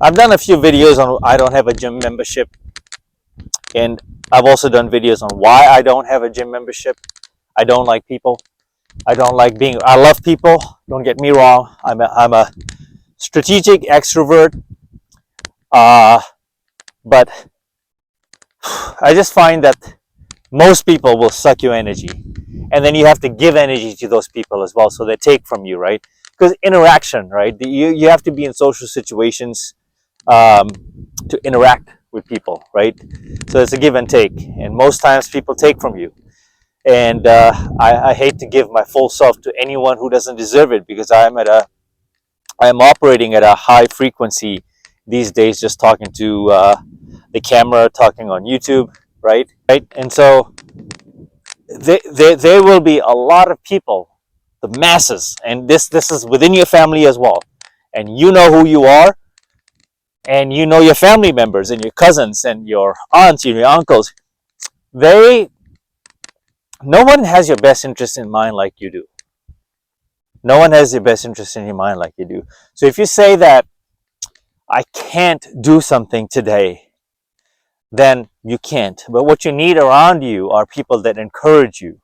I've done a few videos on I don't have a gym membership, and I've also done videos on why I don't have a gym membership. I don't like people. I don't like being. I love people. Don't get me wrong. I'm a strategic extrovert, uh, but I just find that most people will suck your energy, and then you have to give energy to those people as well, so they take from you, right? Because interaction, right? You have to be in social situations um, to interact with people, right? So it's a give and take, and most times people take from you. And I hate to give my full self to anyone who doesn't deserve it, because I'm operating at a high frequency these days, just talking to the camera, talking on YouTube, right? Right, and so there will be a lot of people, the masses, and this is within your family as well, and you know who you are, and you know your family members and your cousins and your aunts and your uncles. They No one has your best interest in mind like you do. No one has your best interest in your mind like you do. So if you say that I can't do something today, then you can't. But what you need around you are people that encourage you.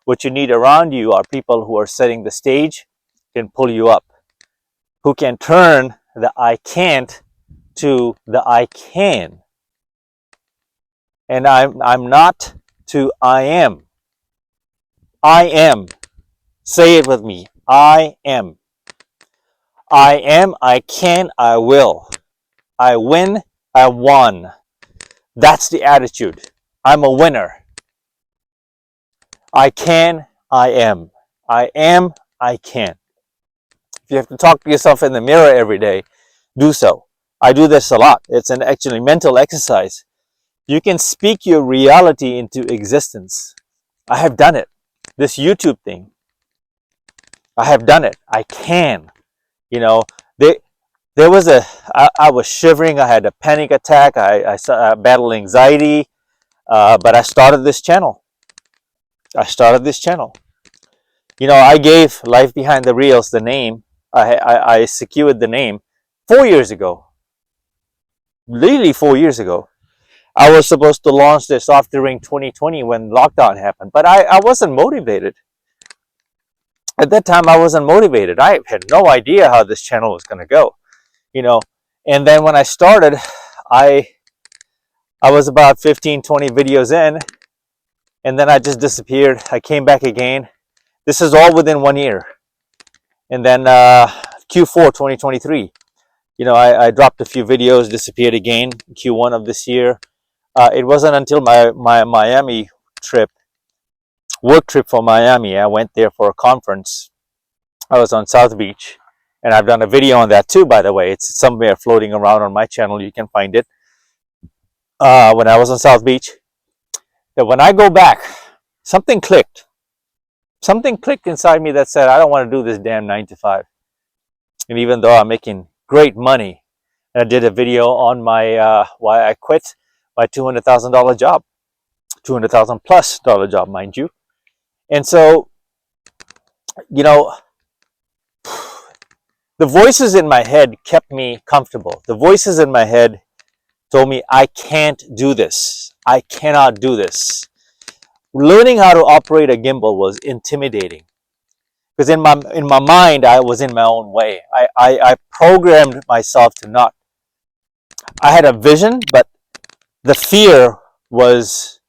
What you need around you are people who are setting the stage, can pull you up, who can turn the I can't to the I can. And I'm not to I am. I am. Say it with me. I am. I am, I can, I will. I win, I won. That's the attitude. I'm a winner. I can, I am. I am, I can. If you have to talk to yourself in the mirror every day, do so. I do this a lot. It's an actually mental exercise. You can speak your reality into existence. I have done it. This YouTube thing, I have done it. I can. You know, they, there was I was shivering. I had a panic attack. I battled anxiety, but I started this channel. You know, I gave Life Behind the Reels the name. I secured the name 4 years ago. Literally 4 years ago. I was supposed to launch this off during 2020 when lockdown happened, but I wasn't motivated. At that time, I wasn't motivated. I had no idea how this channel was going to go, you know. And then when I started, I I was about 15, 20 videos in, and then I just disappeared. I came back again. This is all within 1 year. And then Q4 2023, you know, I dropped a few videos, disappeared again. Q1 of this year. It wasn't until my Miami trip, work trip for Miami, I went there for a conference. I was on South Beach, and I've done a video on that too, by the way. It's somewhere floating around on my channel. You can find it. When I was on South Beach, that when I go back, something clicked. Something clicked inside me that said, I don't want to do this damn 9 to 5. And even though I'm making great money, and I did a video on my why I quit my $200,000 job, $200,000 plus job, mind you. And so, you know, the voices in my head kept me comfortable. The voices in my head told me, I can't do this. I cannot do this. Learning how to operate a gimbal was intimidating, because in my mind, I was in my own way. I programmed myself to not. I had a vision, but the fear was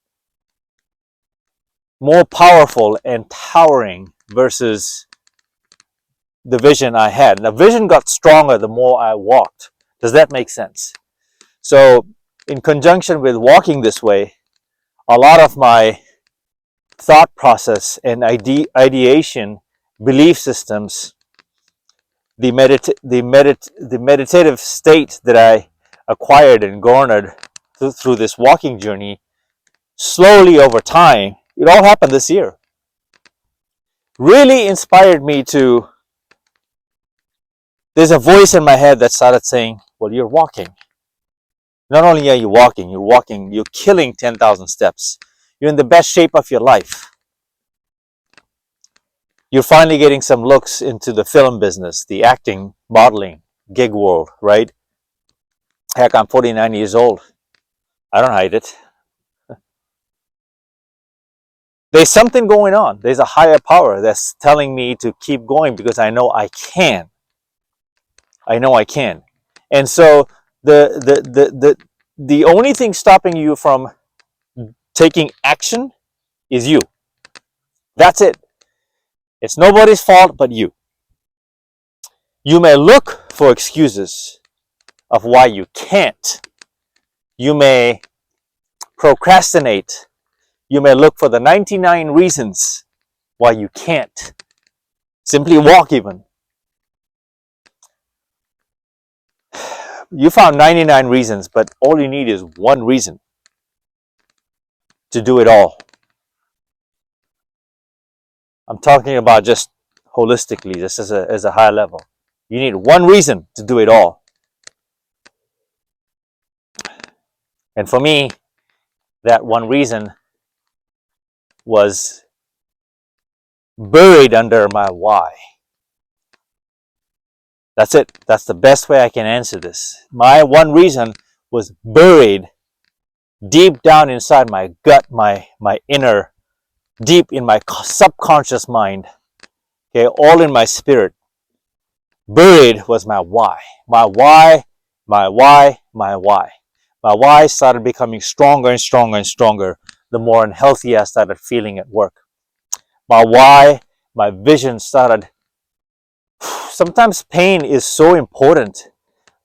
more powerful and towering versus the vision I had. And the vision got stronger the more I walked. Does that make sense? So in conjunction with walking this way, a lot of my thought process and ideation, belief systems, the meditative state that I acquired and garnered through this walking journey, slowly over time, it all happened this year, really inspired me to. There's a voice in my head that started saying, well, you're walking. Not only are you walking, you're killing 10,000 steps. You're in the best shape of your life. You're finally getting some looks into the film business, the acting, modeling, gig world, right? Heck, I'm 49 years old. I don't hide it. There's something going on. There's a higher power that's telling me to keep going because I know I can. I know I can. And so the only thing stopping you from taking action is you. That's it. It's nobody's fault but you. You may look for excuses of why you can't. You may procrastinate. You may look for the 99 reasons why you can't. Simply walk even. You found 99 reasons, but all you need is one reason to do it all. I'm talking about just holistically, just as a high level. You need one reason to do it all. And for me, that one reason was buried under my why. That's it. That's the best way I can answer this. My one reason was buried deep down inside my gut, my inner, deep in my subconscious mind. Okay, all in my spirit. Buried was my why. My why, my why, my why. My why started becoming stronger and stronger and stronger the more unhealthy I started feeling at work. My why, my vision started. Sometimes pain is so important.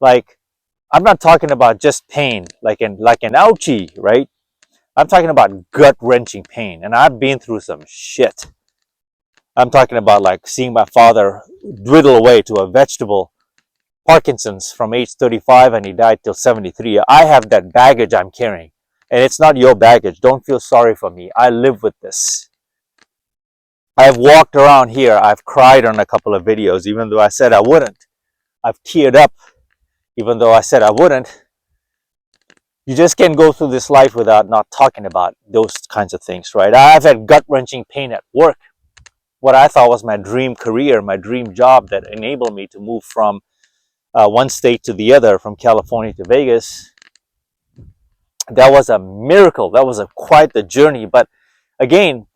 Like, I'm not talking about just pain, like an ouchie, right? I'm talking about gut-wrenching pain, and I've been through some shit. I'm talking about like seeing my father dwindle away to a vegetable, Parkinson's from age 35, and he died till 73. I have that baggage I'm carrying, and it's not your baggage. Don't feel sorry for me. I live with this. I've walked around here. I've cried on a couple of videos, even though I said I wouldn't. I've teared up, even though I said I wouldn't. You just can't go through this life without not talking about those kinds of things, right? I've had gut-wrenching pain at work. What I thought was my dream career, my dream job that enabled me to move from one state to the other, from California to Vegas. That was a miracle. That was quite the journey. But again,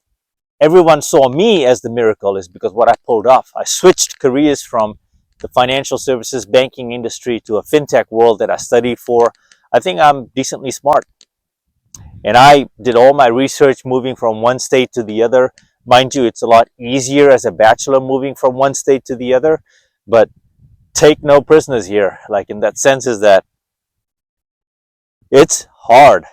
everyone saw me as the miracle is because what I pulled off. I switched careers from the financial services banking industry to a fintech world that I studied for. I think I'm decently smart. And I did all my research moving from one state to the other. Mind you, it's a lot easier as a bachelor moving from one state to the other. But take no prisoners here. Like, in that sense, is that it's hard.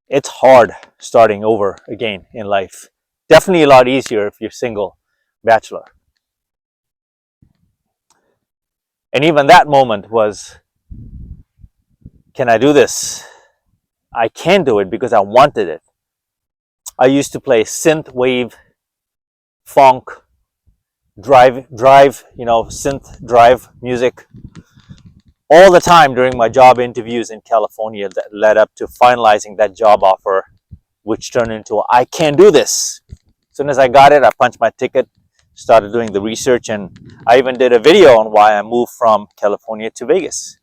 It's hard starting over again in life. Definitely a lot easier if you're single, bachelor. And even that moment was, can I do this? I can do it because I wanted it. I used to play synth wave, funk, drive, synth drive music all the time during my job interviews in California that led up to finalizing that job offer, which turned into, I can do this. As soon as I got it, I punched my ticket, started doing the research, and I even did a video on why I moved from California to Vegas.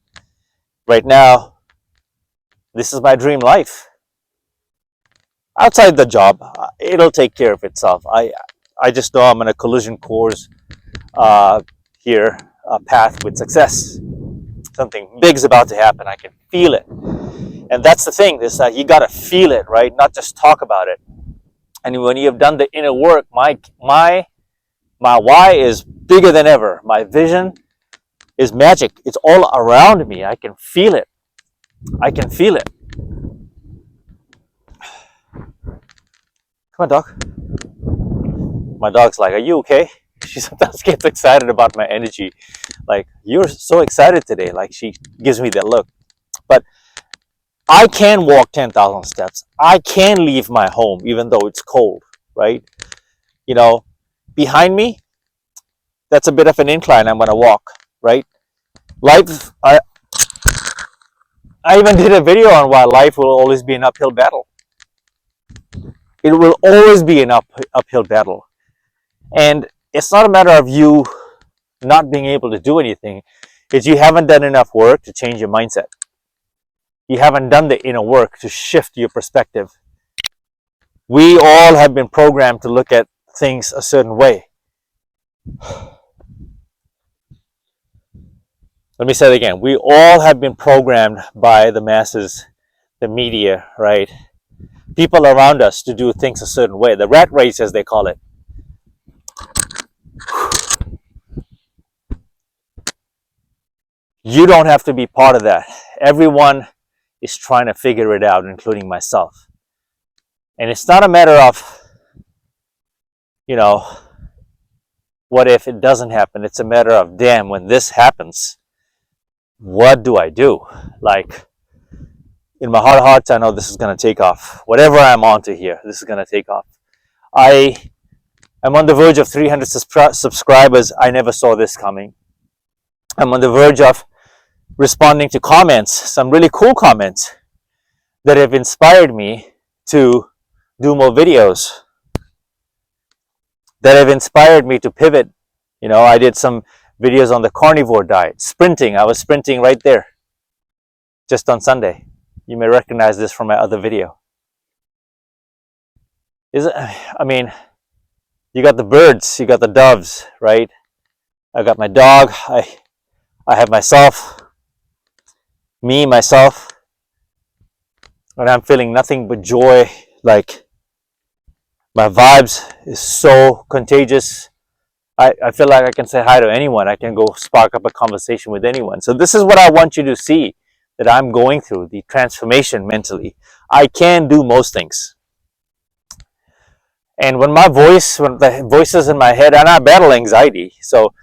Right now, this is my dream life. Outside the job, it'll take care of itself. I just know I'm on a collision course here, a path with success. Something big is about to happen. I can feel it. And that's the thing, is that you got to feel it, right? Not just talk about it. And when you have done the inner work, my why is bigger than ever. My vision is magic. It's all around me. I can feel it. I can feel it. Come on, dog. My dog's like, are you okay? She sometimes gets excited about my energy. Like, you're so excited today. Like, she gives me that look. But I can walk 10,000 steps. I can leave my home even though it's cold, right? You know, behind me, that's a bit of an incline I'm going to walk, right? Life, I even did a video on why life will always be an uphill battle. It will always be an uphill battle. And it's not a matter of you not being able to do anything. It's you haven't done enough work to change your mindset. You haven't done the inner work to shift your perspective. We all have been programmed to look at things a certain way. Let me say it again. We all have been programmed by the masses, the media, right? People around us to do things a certain way. The rat race, as they call it. You don't have to be part of that. Everyone is trying to figure it out, including myself. And it's not a matter of, what if it doesn't happen? It's a matter of, damn, when this happens, what do I do? Like, in my heart of hearts, I know this is going to take off. Whatever I'm onto here, this is going to take off. I am on the verge of 300 subscribers. I never saw this coming. I'm on the verge of responding to comments, some really cool comments that have inspired me to do more videos, that have inspired me to pivot. I did some videos on the carnivore diet, sprinting. I was sprinting right there just on Sunday. You may recognize this from my other video. You got the birds, you got the doves, right? I got my dog, I have myself, myself, and I'm feeling nothing but joy. Like, my vibes is so contagious. I feel like I can say hi to anyone. I can go spark up a conversation with anyone. So this is what I want you to see that I'm going through, the transformation mentally. I can do most things. And when the voices in my head, and I battle anxiety, so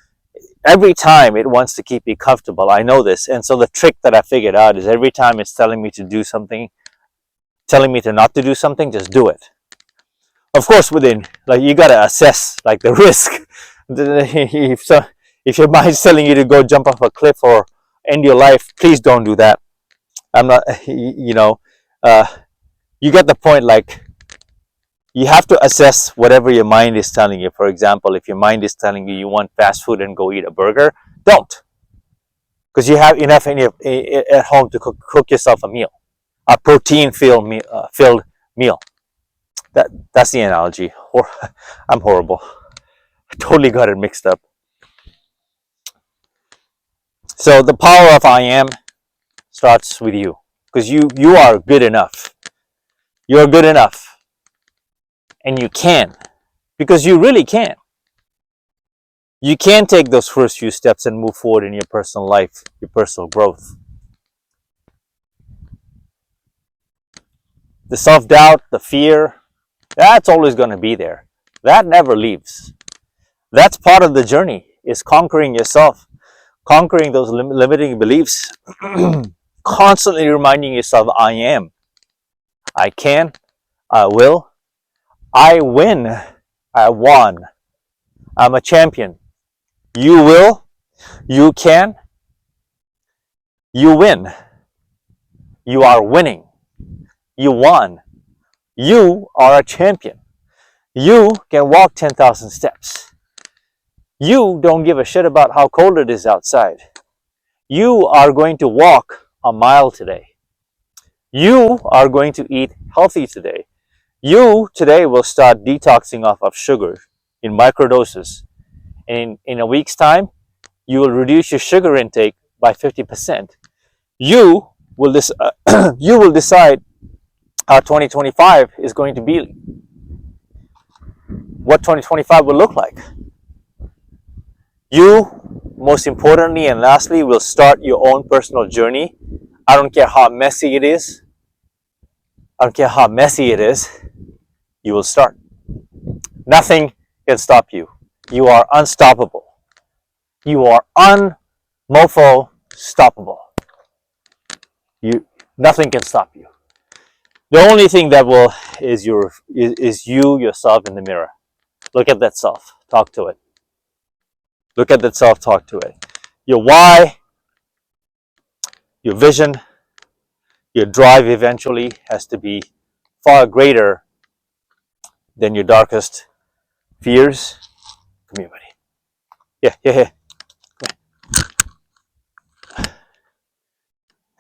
every time it wants to keep me comfortable, I know this. And so the trick that I figured out is every time it's telling me to do something, telling me to not to do something, just do it. Of course, you got to assess the risk. If your mind's telling you to go jump off a cliff or end your life, please don't do that. I'm not, you get the point. You have to assess whatever your mind is telling you. For example, if your mind is telling you want fast food and go eat a burger, don't. Because you have enough at home to cook yourself a meal, a protein-filled meal. That's the analogy. I'm horrible. I totally got it mixed up. So the power of I am starts with you. Because you are good enough. You're good enough. And you can. Because you really can. You can take those first few steps and move forward in your personal life, your personal growth. The self-doubt, the fear, that's always going to be there. That never leaves. That's part of the journey, is conquering yourself, conquering those limiting beliefs, constantly reminding yourself, I am, I can, I will, I win, I won, I'm a champion. You will, you can, you win, you are winning, you won, you are a champion. You can walk 10,000 steps. You don't give a shit about how cold it is outside. You are going to walk a mile today. You are going to eat healthy today. You today will start detoxing off of sugar in microdoses. And in a week's time, you will reduce your sugar intake by 50%. You will decide how 2025 is going to be, what 2025 will look like. You, most importantly and lastly, will start your own personal journey. I don't care how messy it is. You will start. Nothing can stop you. You are unstoppable. You are unmofo stoppable. Nothing can stop you. The only thing that will is you yourself in the mirror. Look at that self. Talk to it. Look at that self. Talk to it. Your why, your vision, your drive eventually has to be far greater than your darkest fears. Come here, buddy. Yeah.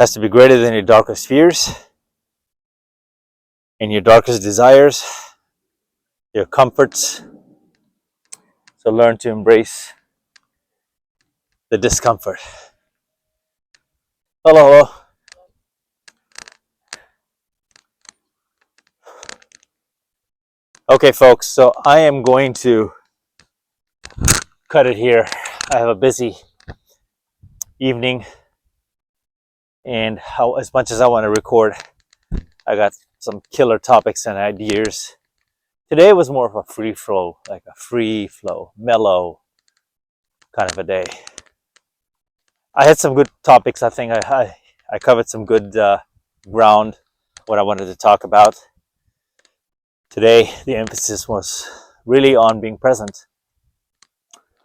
has to be greater than your darkest fears and your darkest desires, your comforts. So learn to embrace the discomfort. Hello, hello. Okay, folks, so I am going to cut it here. I have a busy evening, and as much as I want to record, I got some killer topics and ideas. Today was more of a free flow, like a free flow, mellow kind of a day. I had some good topics. I think I covered some good ground, what I wanted to talk about. Today, the emphasis was really on being present.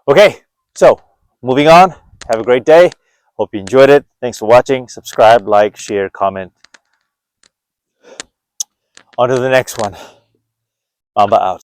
Okay, so moving on. Have a great day. Hope you enjoyed it. Thanks for watching. Subscribe, like, share, comment. On to the next one. Mamba out.